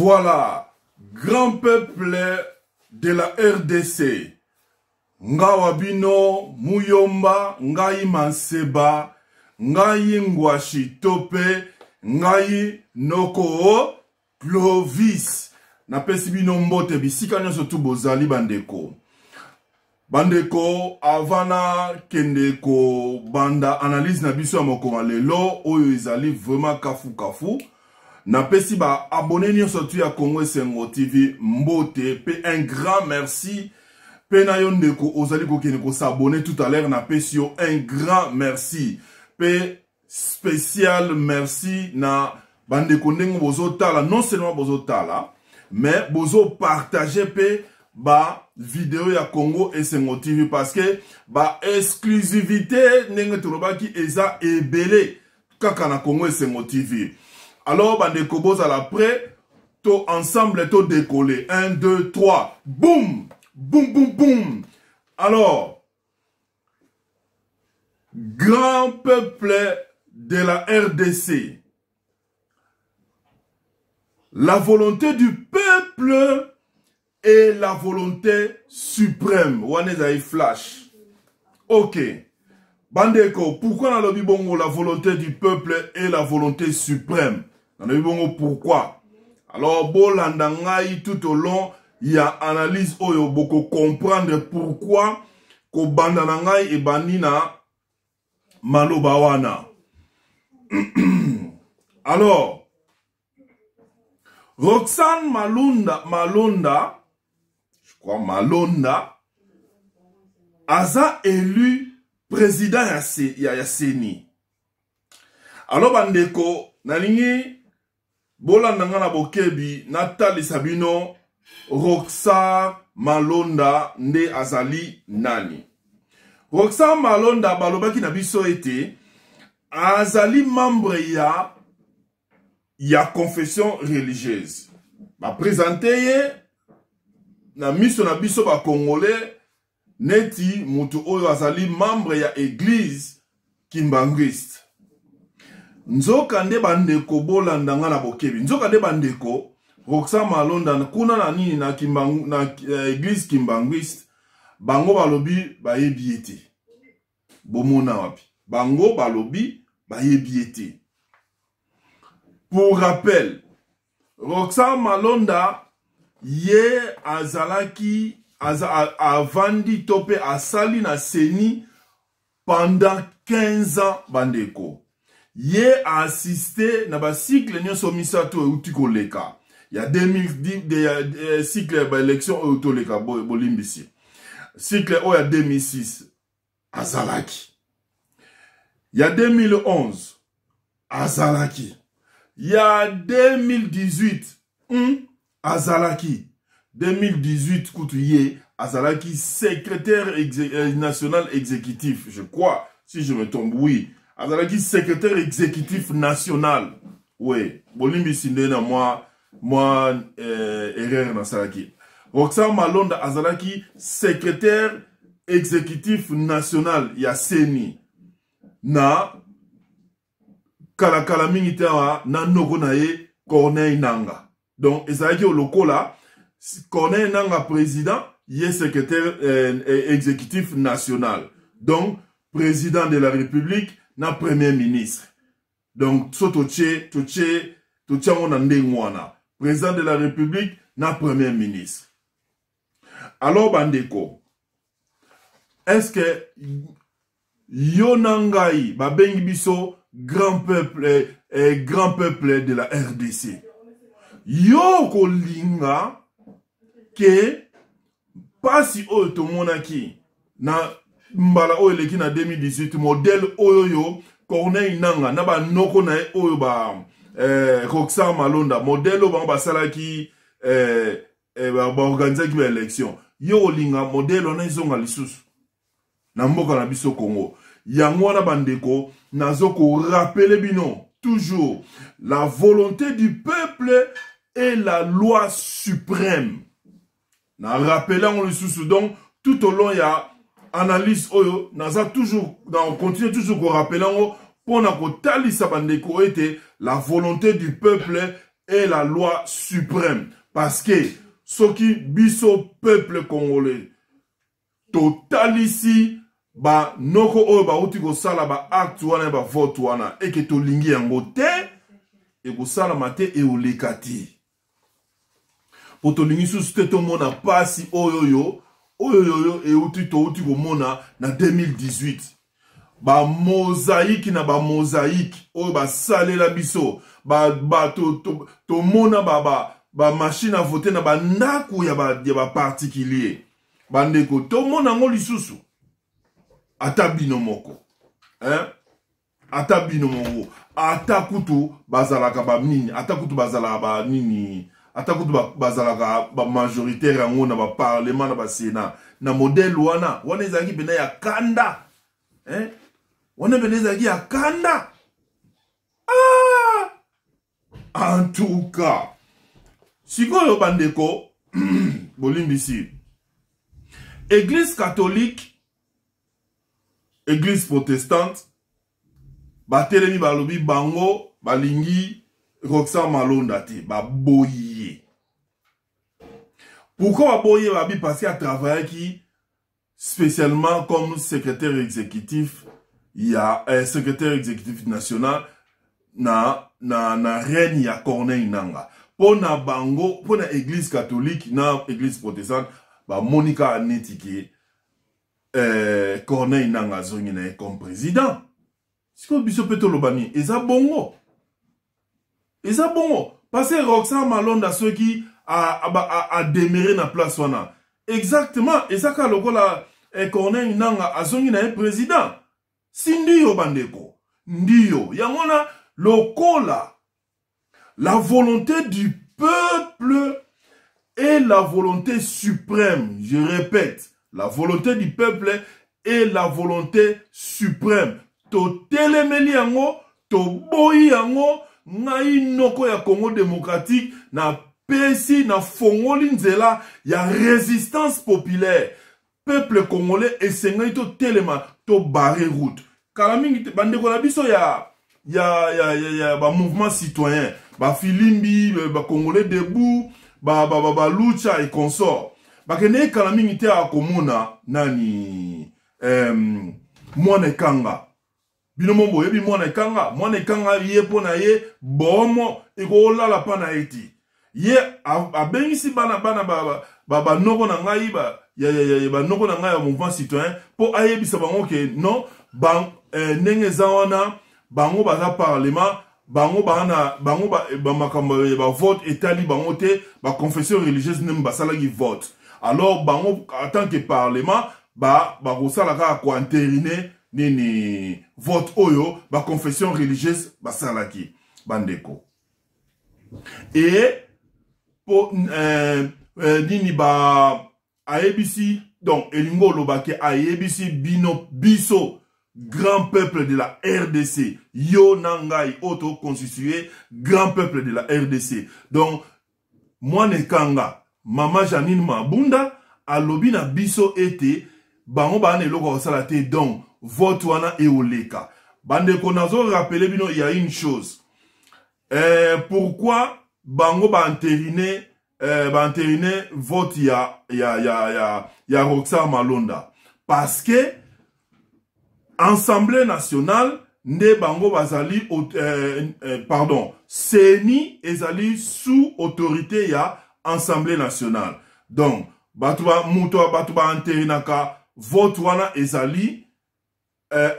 Voilà, grand peuple de la RDC. Nga wabino, muyomba, ngai manseba, ngai ngwashi tope, ngai noko Clovis. Na pesi bino mbote bisika nyoso tu bozali bandeko. Bandeko, avana kendeko banda analyse na biso ya mokoma lelo, oyo izali vraiment kafu. Na pesi ba abonné nyonso tu ya Congo Esengo TV mbote, pe un grand merci. Pe na yo ndeko ozali kokende ko s'abonner tout à l'heure na pesi yo un grand merci. Pe spécial merci na bandeko ndengo bozo tala, non seulement bozo tala, mais bozo partager pe ba vidéo ya Congo Esengo TV parce que ba exclusivité ndenge tolobaki eza ebele kaka na Congo Esengo TV. Alors, bandeko bozala prêt, to ensemble to décoller. 1, 2, 3. Boum! Boum, boum, boum! Alors, grand peuple de la RDC, la volonté du peuple est la volonté suprême. Wanezai flash. Ok. Bandeko, pourquoi dans le Bibongo la volonté du peuple est la volonté suprême? Dans le Bibongo, pourquoi? Alors, Bolandangai, tout au long, il y a analyse oyo boko comprendre pourquoi ko bandanangai et banina malobawana. Alors, Roxane Malonda, je crois Malonda, aza élu président ya Seni. Alors bandeko, nalingi bolandanga na bokebi Nathalie Sabino Roxane Malonda nde azali nani. Roxane Malonda balobaki na biso ete azali membre ya confession religieuse. Ba présenter ye na miso na biso ba congolais neti mutu oyo azali membre ya église kimbanguiste. Nzoka nde bandeko bolandanga na bokebi. Nzoka nde bandeko Roxane Malonda kuna na nini na église kimbanguiste. Bango balobi bayebi ete. Bomona wapi. Bango balobi bayebi ete. Pour rappel, Roxane Malonda ye azalaki avandi tope asali na Seni pendant 15 ans bandeko. Ye a assisté na ba cycle nyonso misato euti koleka. Ya 2010 cycle ba élection euti koleka bolimbisi. Cycle o ya 2006 azalaki. Ya 2011 azalaki. Ya 2018 azalaki. 2018 Koutouye azalaki secrétaire national exécutif, je crois, si je me trompe, oui. Azalaki secrétaire exécutif national. Oui, Bolimbi Sindena, moi, erreur na salaki. Roxane Malonda azalaki secrétaire exécutif national ya Seni. Na Kalakala Mingitawa na Nogo nae Corneille Nanga. Donc, ezalaki au lokola Corneille Nanga président, il est secrétaire exécutif national. Donc, président de la République, na premier ministre. Donc, Sotoche, président de la République, na premier ministre. Alors, bandeko, est-ce que Yonangai, babengi biso, grand peuple de la RDC? Yo kolinga que pasi oyo tomonaki na mbala oyo leki na 2018 modèle oyo Corneille Nanga na ba noko na oyo ba Roxane Malonda modèle oyo ba salaki ba organiser ki ba élection yo linga modèle ona izonga lisusu na mboka na biso Congo yango na bandeko nazo ko rappeler bino toujours la volonté du peuple et la loi suprême. Na rappelant le sous donc tout au long il y a analyse oyo naza toujours on continue toujours ko rappelant pour na ko talisa bandeko ete la volonté du peuple est la loi suprême. Parce que ce qui biso peuple congolais, total ici, ba noko oyo ba uti ko sala ba acte wana ba vote wana et que to lingi yango te et ko sala mate et o lekati. Po to lingi sous te to mona pasi oyo et uti to uti ko mona na 2018. Ba mosaïque na ba mosaïque oyo ba salé la biso ba to mona ba machine à voter na ba ndaku ya ba particulier ba ndeko to mona ngo lisusu ata bino moko ata bino moko ata kutu bazalaka ba nini ata kutu bazalaka ba nini ata kutu bazalaka ba majoritaire ngo na ba parlement na ba sénat na modèle wana ezaki bena ya kanda wana bena ezaki ya kanda en tout cas sikoyo bandeko bolimbisi église catholique église protestante batelemi balobi bango balingi Roxane Malonda te baboye. Pourquoi baboye babi? Parce qu'il a travaillé qui spécialement comme secrétaire exécutif, il y a un secrétaire exécutif national na reine ya Corneille Nanga. Pour na bango, pour na église catholique, na église protestante, ba Monica Anetike Corneille Nanga zongina comme président. Si ko biso peto lobani, eza bongo. Eza bongo. Parce que Roxane Malonda ceux qui a démarré na place wana. Exactement. Et ça ka lokola Corneille Nanga azongina président. Si ndiyo bandeko. Ndiyo. Yangona lokola. La volonté du peuple est la volonté suprême. Je répète. La volonté du peuple est la volonté suprême. To telemeli yango, to boyi yango, ngai noko ya Congo démocratique, na pesi, na fongoli nzela, ya résistance populaire. Peuple congolais esengai to telema, to barre route. Kalamingi, bandeko na biso ya ba mouvement citoyen, ba Filimbi, ba Congolais debout, ba lucha et consort. Bakene kalamingi te akomona nani mwana kanga. Binomo boyebi mwana kanga ye pona ye bomo eko lala pana eti. Ye abengisi bana noko na ngai ba noko na ngai ya mouvement citoyen po ayebisa bango ke non ndenge zawana bango baza parlement bango makambo ba vote etali bango te ba confession religieuse nem basalaki vote. Alors bango en tant que parlement ba kosalaka ko entériner nini vote oyo ba confession religieuse basalaki bandeko. Et pour nini ba AEBC donc elingo lobake AEBC biso grand peuple de la RDC yo nangai auto constitué grand peuple de la RDC. Donc moi nekanga Mama Janine Mabunda alobi na biso ete bango ba ne loko sala te donc vote wana e oleka. Bande konazo rappeler bino il y a une chose. Pourquoi bango ba entériner vote ya Roxane Malonda? Parce que Assemblée nationale ne bango bazali Seni ezali sous autorité ya Assemblée nationale. Donc batuba enterinaka vote wana ezali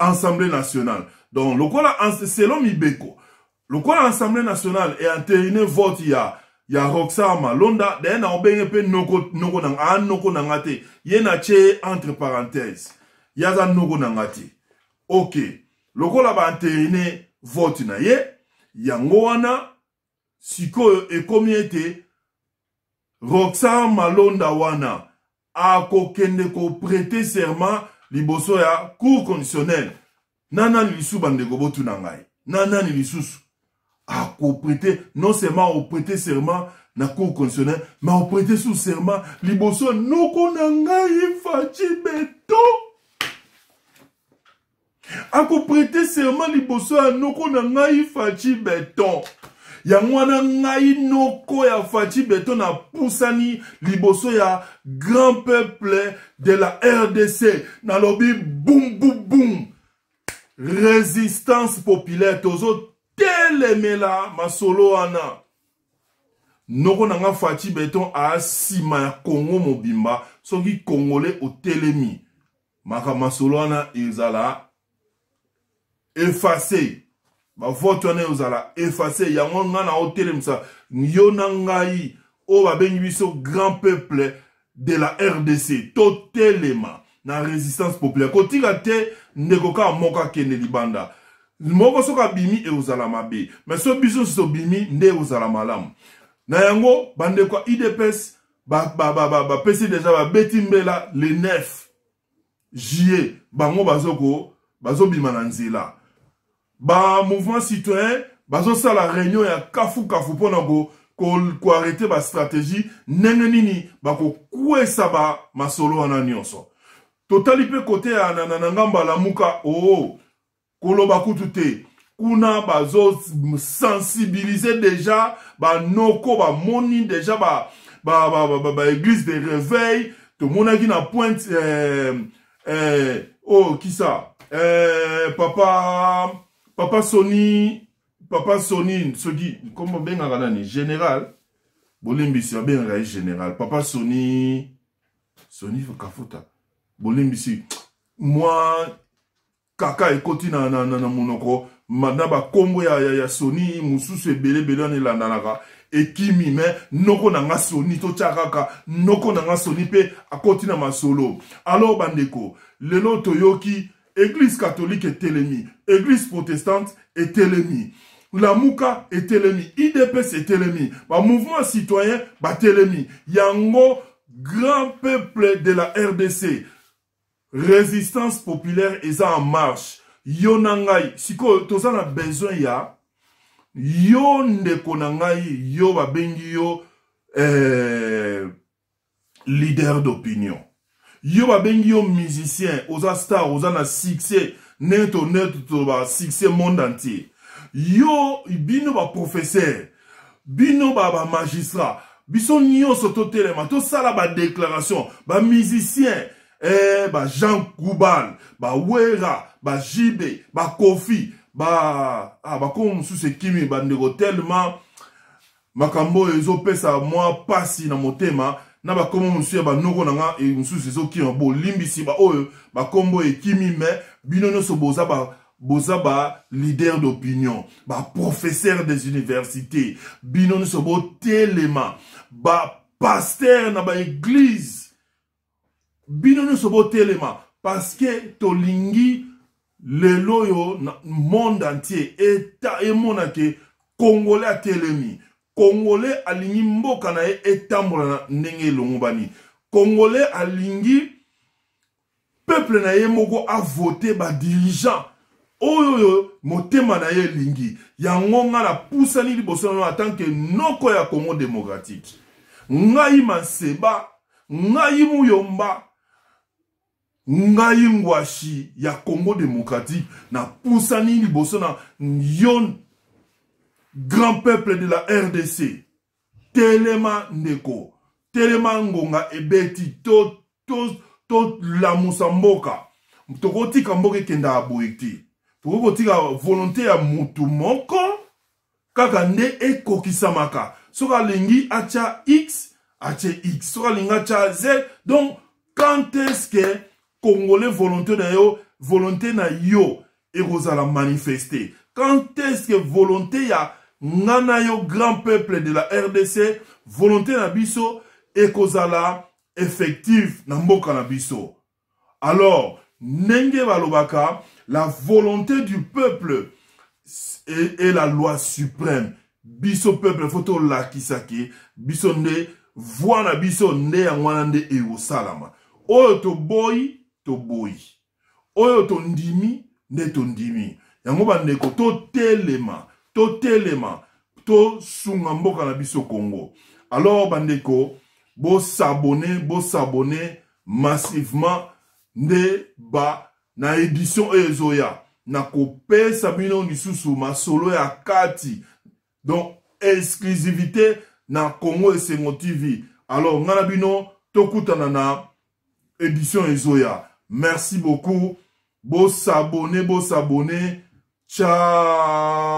Assemblée nationale. Donc lokola selon Mibeko lokola Assemblée nationale et entériné vote ya Roxane Malonda de na obenge pe noko nangate yena che entre parenthèses yaza noko nangate. OK. Lokola ba entériné vote na ye yango wana sikoyo ekomi ete Roxane Malonda wana akokende ko prêter serment liboso ya cour conditionnelle. Nanani lisu bandeko botu nangai. Nanani lisusu ako prêter non seulement au prêter serment na cour conditionnelle, mais au prêter sous serment liboso noko nangai Fachi Beto. Ako prêter serment liboso ya noko nangai Fachi Beto. Yangwana ngai noko ya Fachi Beton na pusani liboso ya grand peuple de la RDC. Na lobby boum boum boum. Résistance populaire tozo telemela masolo ana. Noko nanga Fachi Beton a sima ya Congo mobimba. Soki Congolais au telemi. Maka masolo ana izala effacé. Ba vote wana uzala effacé. Yango ngana au telemisa. Yona ngai. O ba bengi biso grand peuple de la RDC. Totelema. Na résistance populaire. Kotika te nekoka moka kende libanda. Moko soka bimi e uzala mabe. Mais so biso so bimi nde uzala malamu. Na yango bande kwa IDPS pesi déjà ba betimbela le 9 juillet bango bazo bima na nzela. Ba mouvement citoyen bazo sala réunion ya kafu pona ko arrêter ba stratégie ndenge nini bako kwesa ba masolo wana nyonso. Totali pe côté ya na ngamba la muka koloba kutu te. Kuna bazo sensibiliser déjà ba noko ba moni déjà ba église de réveil to monaki na pointe qui ça papa Sony soki comment benga nani général bolimbisi benga général papa Sony kafuta bolimbisi moi kaka ekoti na monoko manaba kombo ya Sony mususu ebele na landanaka ekimi me noko nanga Sony to chakaka noko nanga Sony pe akoti na masolo. Alors bandeko lelo toyoki église catholique et telemi, église protestante et telemi, la Muka et telemi, IDPS et telemi, ba mouvement citoyen ba telemi, yango grand peuple de la RDC, résistance populaire et ça en marche. Yo nangai, siko toza na besoin ya yo ndeko nangai yo babengi yo leader d'opinion. Yo babengi yo musicien, oza star, oza na succès, neto ba succès monde entier. Yo bino ba professeur, bino ba magistrat, biso nyonso to telema, to sala ba déclaration, ba musicien, ba Jean Koubal, ba Wera, ba Jibe, ba Kofi, ba comme sous ce kimi ba ndeko tellement makambo ezo pesa moi pasi na motema na ba komo monsieur ba noko nanga e sous ezo ki bo limbisi ba oyo ba kombo e kimi me binono so boza ba leader d'opinion, ba professeur des universités, binono so bo telema, ba pasteur na ba église, binono so bo telema parce que tolingi le loyo na monde entier eta e monake Congolais a telemi, Congolais alingi mboka na etambola na ndenge longobani, Congolais alingi peuple na ye moko a voté ba dirigeant oyo motema na ye lingi yango nga na pusani liboso na tant que noko ya Congo démocratique ngai Maseba ngai Muyomba ngai ngwashi ya Congo démocratique na pusani liboso na yon grand peuple de la RDC telema ndeko telema ngonga ebeti to la musamboka tokotika mboka kenda aboiti tokotika volonté ya mutu moko kaka nde ekokisamaka soka lingi acha X soka lingi acha Z. Donc quand est-ce que Congolais volonté na yo ekozala manifester, quand est-ce que volonté ya ngana yo grand peuple de la RDC volonté na biso ekozala effective na mboka na biso. Alors nenge balobaka la volonté du peuple est la loi suprême. Biso peuple photo la kisake biso nde voix na biso nde yangwana nde eo salama. Oyo to boy oyo to ndimi nde to ndimi. Yango bandeko to telema to sunga mboka na biso Congo. Alors bandeko bo s'abonner massivement nde ba na édition ezoya na kopesa bino lisusu masolo ya kati. Donc exclusivité na Congo Esengo TV. Alors, nganabino, tokutana na édition Ezoya. Merci beaucoup. Beau s'abonner. Ciao.